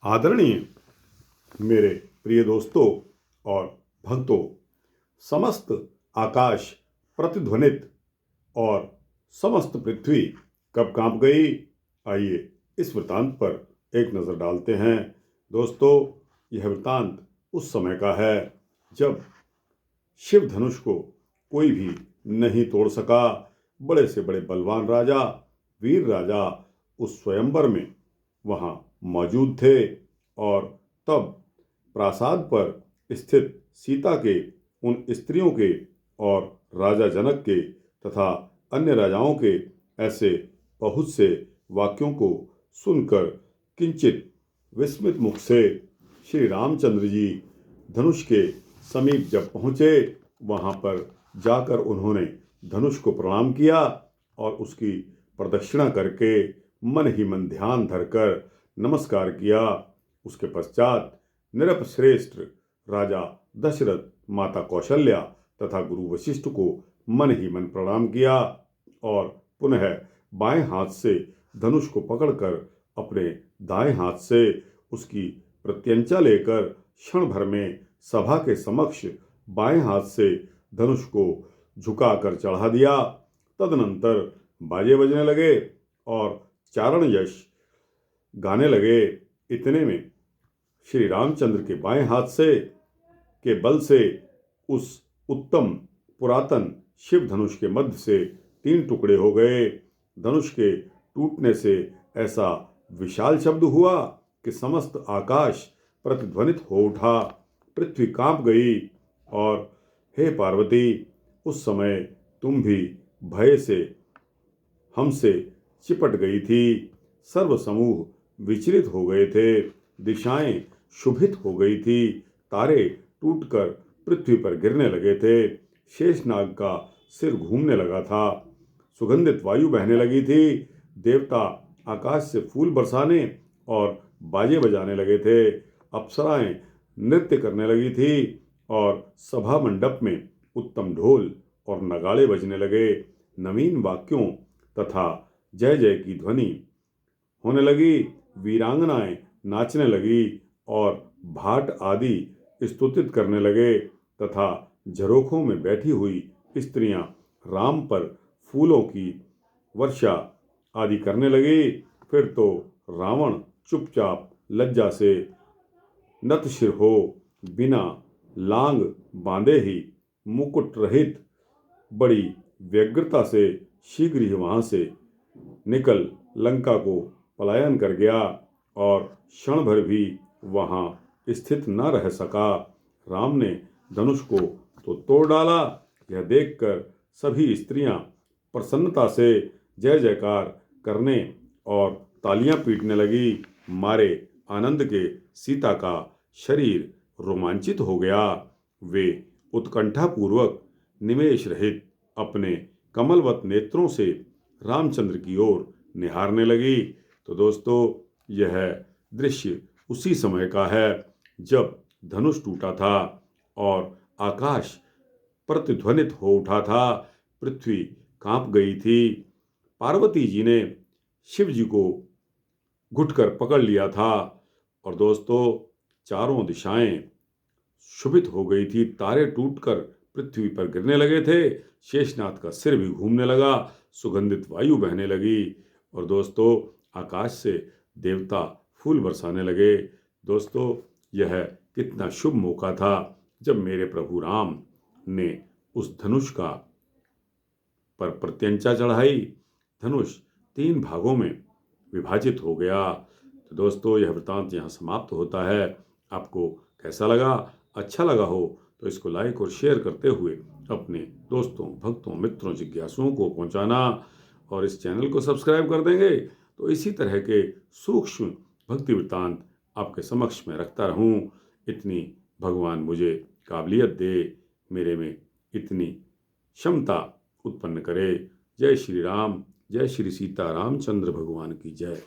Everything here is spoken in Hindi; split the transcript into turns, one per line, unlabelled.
आदरणीय मेरे प्रिय दोस्तों और भक्तों, समस्त आकाश प्रतिध्वनित और समस्त पृथ्वी कब कांप गई। आइए इस वृतांत पर एक नज़र डालते हैं। दोस्तों, यह वृतांत उस समय का है जब शिव धनुष को कोई भी नहीं तोड़ सका। बड़े से बड़े बलवान राजा, वीर राजा उस स्वयंवर में वहाँ मौजूद थे और तब प्रासाद पर स्थित सीता के, उन स्त्रियों के और राजा जनक के तथा अन्य राजाओं के ऐसे बहुत से वाक्यों को सुनकर किंचित विस्मित मुख से श्री रामचंद्र जी धनुष के समीप जब पहुँचे, वहाँ पर जाकर उन्होंने धनुष को प्रणाम किया और उसकी प्रदक्षिणा करके मन ही मन ध्यान धरकर नमस्कार किया। उसके पश्चात नृपश्रेष्ठ राजा दशरथ, माता कौशल्या तथा गुरु वशिष्ठ को मन ही मन प्रणाम किया और पुनः बाएं हाथ से धनुष को पकड़कर अपने दाएं हाथ से उसकी प्रत्यंचा लेकर क्षण भर में सभा के समक्ष बाएं हाथ से धनुष को झुकाकर चढ़ा दिया। तदनंतर बाजे बजने लगे और चारण यश गाने लगे। इतने में श्री रामचंद्र के बाएं हाथ से के बल से उस उत्तम पुरातन शिव धनुष के मध्य से 3 टुकड़े हो गए। धनुष के टूटने से ऐसा विशाल शब्द हुआ कि समस्त आकाश प्रतिध्वनित हो उठा, पृथ्वी कांप गई। और हे पार्वती, उस समय तुम भी भय से हमसे चिपट गई थी। सर्व समूह विचलित हो गए थे, दिशाएं शुभित हो गई थी, तारे टूटकर पृथ्वी पर गिरने लगे थे, शेषनाग का सिर घूमने लगा था, सुगंधित वायु बहने लगी थी, देवता आकाश से फूल बरसाने और बाजे बजाने लगे थे, अप्सराएं नृत्य करने लगी थी और सभा मंडप में उत्तम ढोल और नगाड़े बजने लगे। नवीन वाक्यों तथा जय जय की ध्वनि होने लगी, वीरांगनाएं नाचने लगी और भाट आदि स्तुतित करने लगे तथा झरोखों में बैठी हुई स्त्रियां राम पर फूलों की वर्षा आदि करने लगी। फिर तो रावण चुपचाप लज्जा से नतशिर हो बिना लांग बांधे ही मुकुट रहित बड़ी व्यग्रता से शीघ्र ही वहां से निकल लंका को पलायन कर गया और क्षण भर भी वहां स्थित न रह सका। राम ने धनुष को तो तोड़ डाला, यह देखकर सभी स्त्रियां प्रसन्नता से जय जयकार करने और तालियां पीटने लगी। मारे आनंद के सीता का शरीर रोमांचित हो गया। वे उत्कंठापूर्वक निमेष रहित अपने कमलवत नेत्रों से रामचंद्र की ओर निहारने लगी। तो दोस्तों, यह दृश्य उसी समय का है जब धनुष टूटा था और आकाश प्रतिध्वनित हो उठा था, पृथ्वी कांप गई थी। पार्वती जी ने शिव जी को घुटकर पकड़ लिया था और दोस्तों, चारों दिशाएं शुभित हो गई थी, तारे टूटकर पृथ्वी पर गिरने लगे थे, शेषनाग का सिर भी घूमने लगा, सुगंधित वायु बहने लगी और दोस्तों, आकाश से देवता फूल बरसाने लगे। दोस्तों, यह कितना शुभ मौका था जब मेरे प्रभु राम ने उस धनुष का पर प्रत्यंचा चढ़ाई। धनुष 3 भागों में विभाजित हो गया। तो दोस्तों, यह वृतांत यहाँ समाप्त होता है। आपको कैसा लगा? अच्छा लगा हो तो इसको लाइक और शेयर करते हुए अपने दोस्तों, भक्तों, मित्रों, जिज्ञासुओं को पहुँचाना और इस चैनल को सब्सक्राइब कर देंगे तो इसी तरह के सूक्ष्म भक्ति वृतांत आपके समक्ष में रखता रहूं। इतनी भगवान मुझे काबिलियत दे, मेरे में इतनी क्षमता उत्पन्न करे। जय श्री राम, जय श्री सीता रामचंद्र भगवान की जय।